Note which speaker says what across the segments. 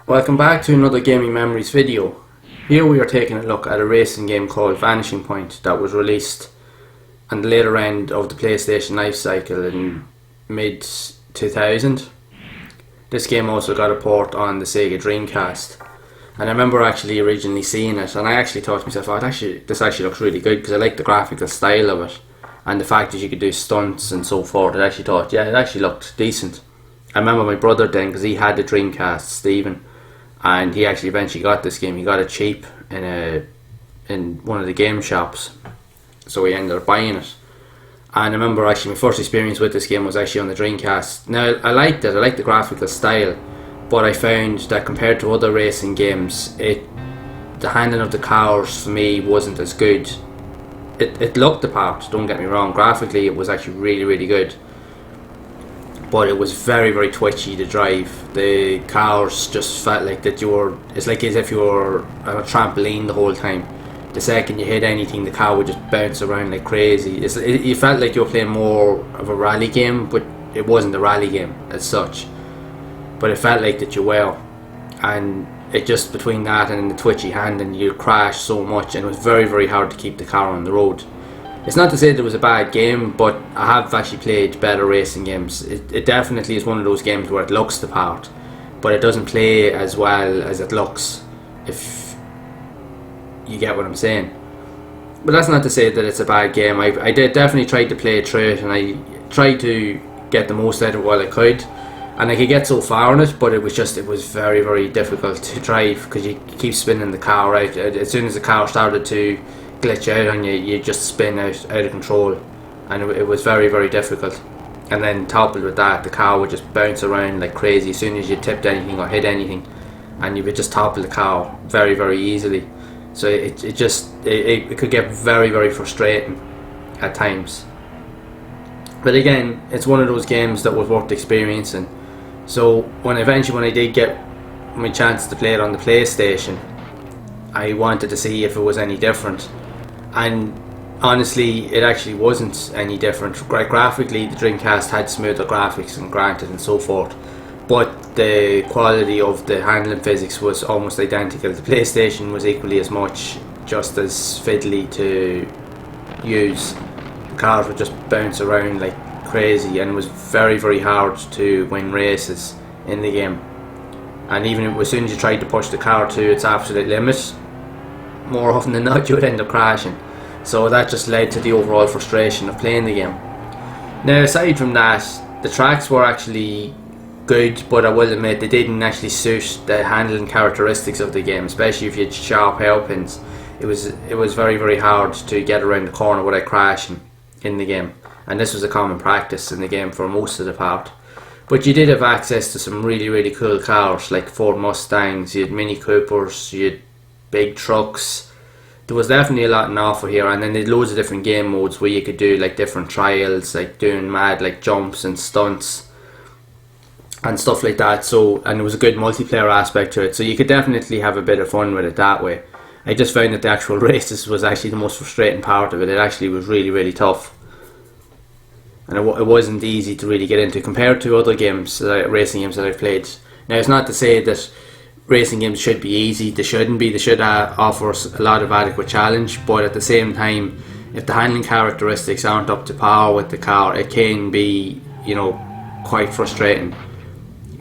Speaker 1: Welcome back to another Gaming Memories video. Here we are taking a look at a racing game called Vanishing Point that was released on the later end of the PlayStation life cycle in mid 2000. This game also got a port on the Sega Dreamcast, and I remember actually originally seeing it and I actually thought to myself, oh, this actually looks really good, because I like the graphical style of it and the fact that you could do stunts and so forth. I actually thought, yeah, it actually looked decent. I remember my brother then, because he had the Dreamcast, Stephen, and he actually eventually got this game. He got it cheap in one of the game shops, so he ended up buying it. And I remember actually my first experience with this game was actually on the Dreamcast. Now I liked it, I liked the graphical style, but I found that compared to other racing games, the handling of the cars for me wasn't as good. It looked the part, don't get me wrong, graphically it was actually really good, but it was very twitchy to drive. The cars just felt like that it's like as if you were on a trampoline the whole time. The second you hit anything, the car would just bounce around like crazy. You felt like you were playing more of a rally game, but it wasn't a rally game as such, but it felt like that you were. And it just, between that and the twitchy hand, and you crash so much, and it was very hard to keep the car on the road. It's not to say that it was a bad game, but I have actually played better racing games. It definitely is one of those games where it looks the part, but it doesn't play as well as it looks, if you get what I'm saying. But that's not to say that it's a bad game. I did definitely try to play it through it, and I tried to get the most out of it while I could, and I could get so far on it, but it was very difficult to drive, because you keep spinning the car out. As soon as the car started to glitch out on you, you just spin out of control, and it was very difficult. And then coupled with that, the car would just bounce around like crazy as soon as you tipped anything or hit anything, and you would just topple the car very easily. So it could get very frustrating at times. But again, it's one of those games that was worth experiencing. So when I did get my chance to play it on the PlayStation, I wanted to see if it was any different, and honestly it actually wasn't any different. Graphically, the Dreamcast had smoother graphics, and granted, and so forth, but the quality of the handling physics was almost identical. The PlayStation was equally as much, just as fiddly to use. The cars would just bounce around like crazy, and it was very hard to win races in the game. And even as soon as you tried to push the car to its absolute limit, more often than not you would end up crashing. So that just led to the overall frustration of playing the game. Now aside from that, the tracks were actually good, but I will admit they didn't actually suit the handling characteristics of the game, especially if you had sharp hairpins. It was very hard to get around the corner without crashing in the game, and this was a common practice in the game for most of the part. But you did have access to some really cool cars, like Ford Mustangs, you had Mini Coopers, you had big trucks. There was definitely a lot in offer here, and then there's loads of different game modes where you could do like different trials, like doing mad like jumps and stunts and stuff like that. So, and there was a good multiplayer aspect to it, so you could definitely have a bit of fun with it that way. I just found that the actual races was actually the most frustrating part of it. It actually was really tough, and it wasn't easy to really get into compared to other games, racing games that I've played. Now it's not to say that racing games should be easy. They shouldn't be. They should offer us a lot of adequate challenge, but at the same time, if the handling characteristics aren't up to par with the car, it can be, quite frustrating.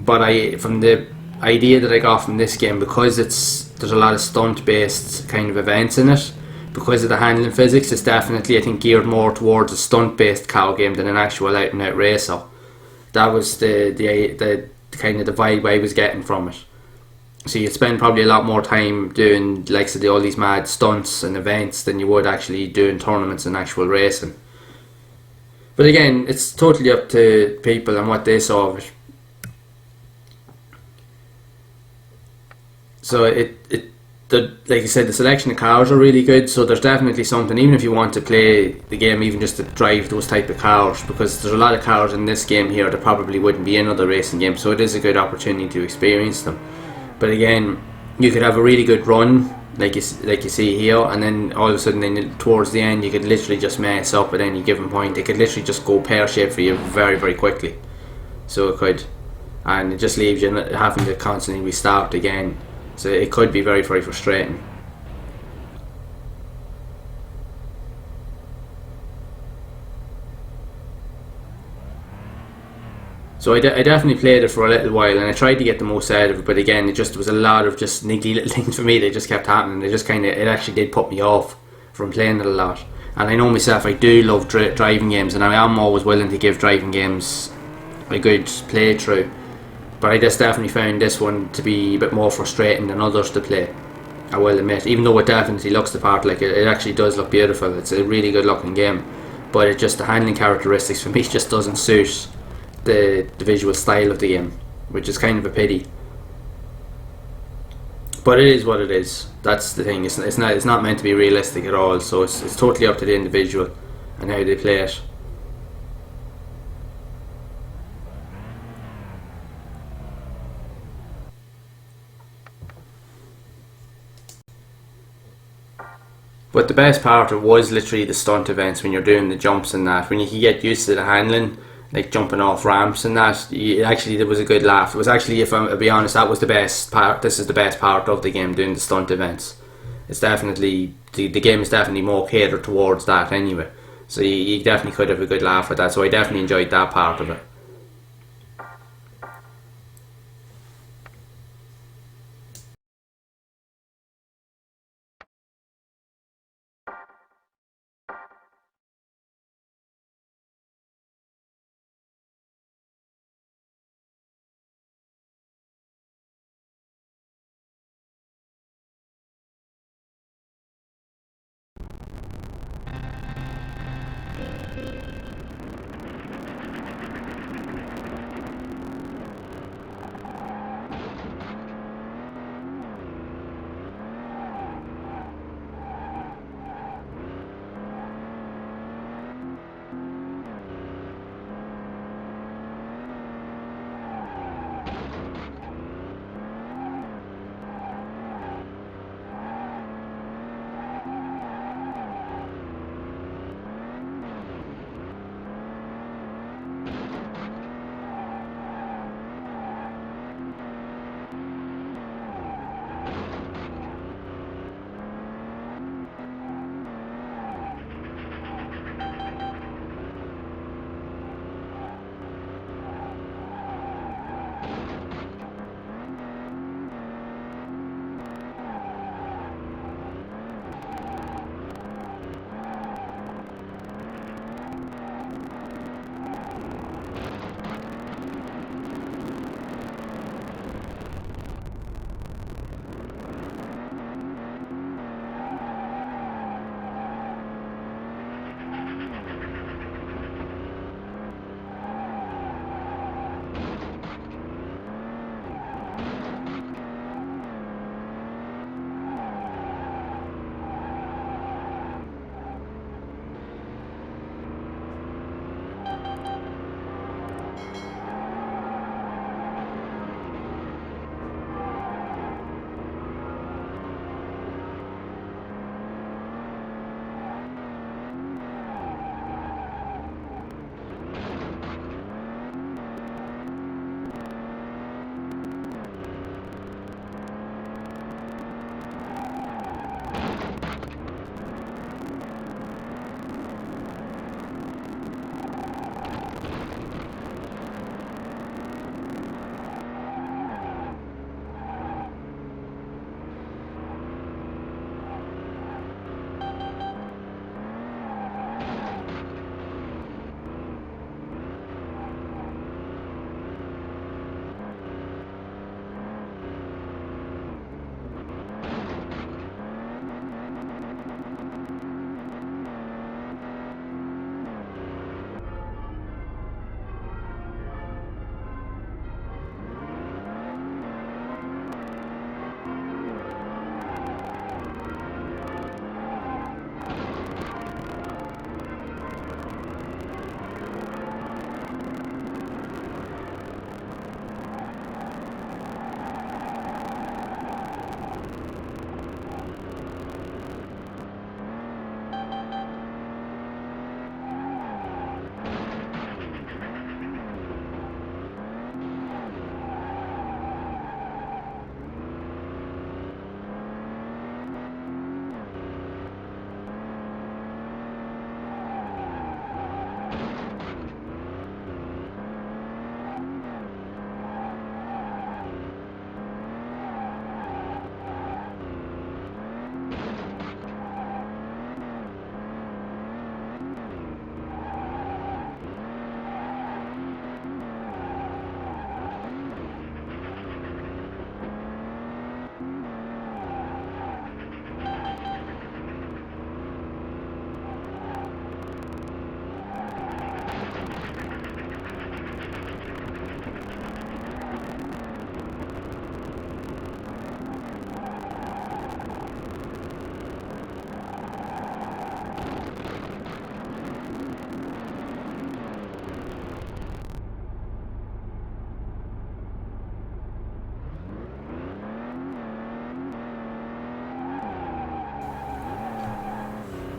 Speaker 1: But from the idea that I got from this game, because there's a lot of stunt based kind of events in it, because of the handling physics, it's definitely, I think, geared more towards a stunt based car game than an actual out and out racer. That was the kind of the vibe I was getting from it. So you'd spend probably a lot more time doing like all these mad stunts and events than you would actually doing tournaments and actual racing. But again, it's totally up to people and what they saw of it. So like you said, the selection of cars are really good, so there's definitely something, even if you want to play the game even just to drive those type of cars, because there's a lot of cars in this game here that probably wouldn't be in other racing games, so it is a good opportunity to experience them. But again, you could have a really good run, like you see here, and then all of a sudden, then towards the end, you could literally just mess up at any given point. It could literally just go pear-shaped for you very quickly. So it could. and it just leaves you having to constantly restart again. So it could be very, very frustrating. So I definitely played it for a little while, and I tried to get the most out of it. But again, it just was a lot of just niggly little things for me. They just kept happening. It actually did put me off from playing it a lot. And I know myself, I do love driving games, and I am always willing to give driving games a good playthrough. But I just definitely found this one to be a bit more frustrating than others to play, I will admit. Even though it definitely looks the part, like it actually does look beautiful. It's a really good looking game, but it just, the handling characteristics for me just doesn't suit the visual style of the game, which is kind of a pity. But it is what it is. That's the thing. It's not meant to be realistic at all. So it's totally up to the individual and how they play it. But the best part of it was literally the stunt events when you're doing the jumps and that. When you can get used to the handling, like jumping off ramps and that, actually there was a good laugh. It was actually, if I'll be honest, that was the best part. This is the best part of the game, doing the stunt events. It's definitely, the game is definitely more catered towards that anyway. So you definitely could have a good laugh with that. So I definitely enjoyed that part of it.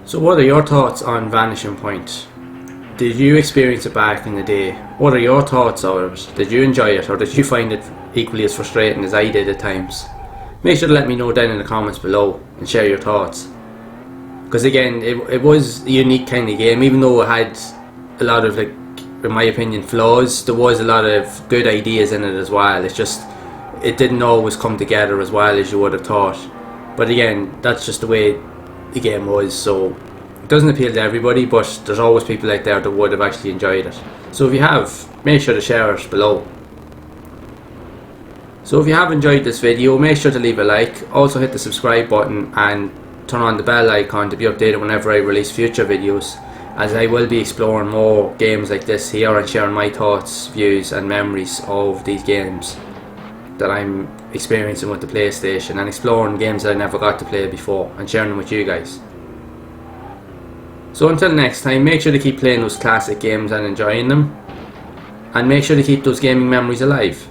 Speaker 1: So what are your thoughts on Vanishing Point? Did you experience it back in the day? What are your thoughts on it? Did you enjoy it, or did you find it equally as frustrating as I did at times? Make sure to let me know down in the comments below and share your thoughts. Because again, it was a unique kind of game. Even though it had a lot of, like, in my opinion, flaws, there was a lot of good ideas in it as well. It's just, it didn't always come together as well as you would have thought. But again, that's just the way the game was, so it doesn't appeal to everybody, but there's always people out there that would have actually enjoyed it. So if you have, make sure to share it below. So if you have enjoyed this video, make sure to leave a like. Also hit the subscribe button and turn on the bell icon to be updated whenever I release future videos, as I will be exploring more games like this here and sharing my thoughts, views and memories of these games that I'm experiencing with the PlayStation, and exploring games that I never got to play before and sharing them with you guys. So until next time, make sure to keep playing those classic games and enjoying them, and make sure to keep those gaming memories alive.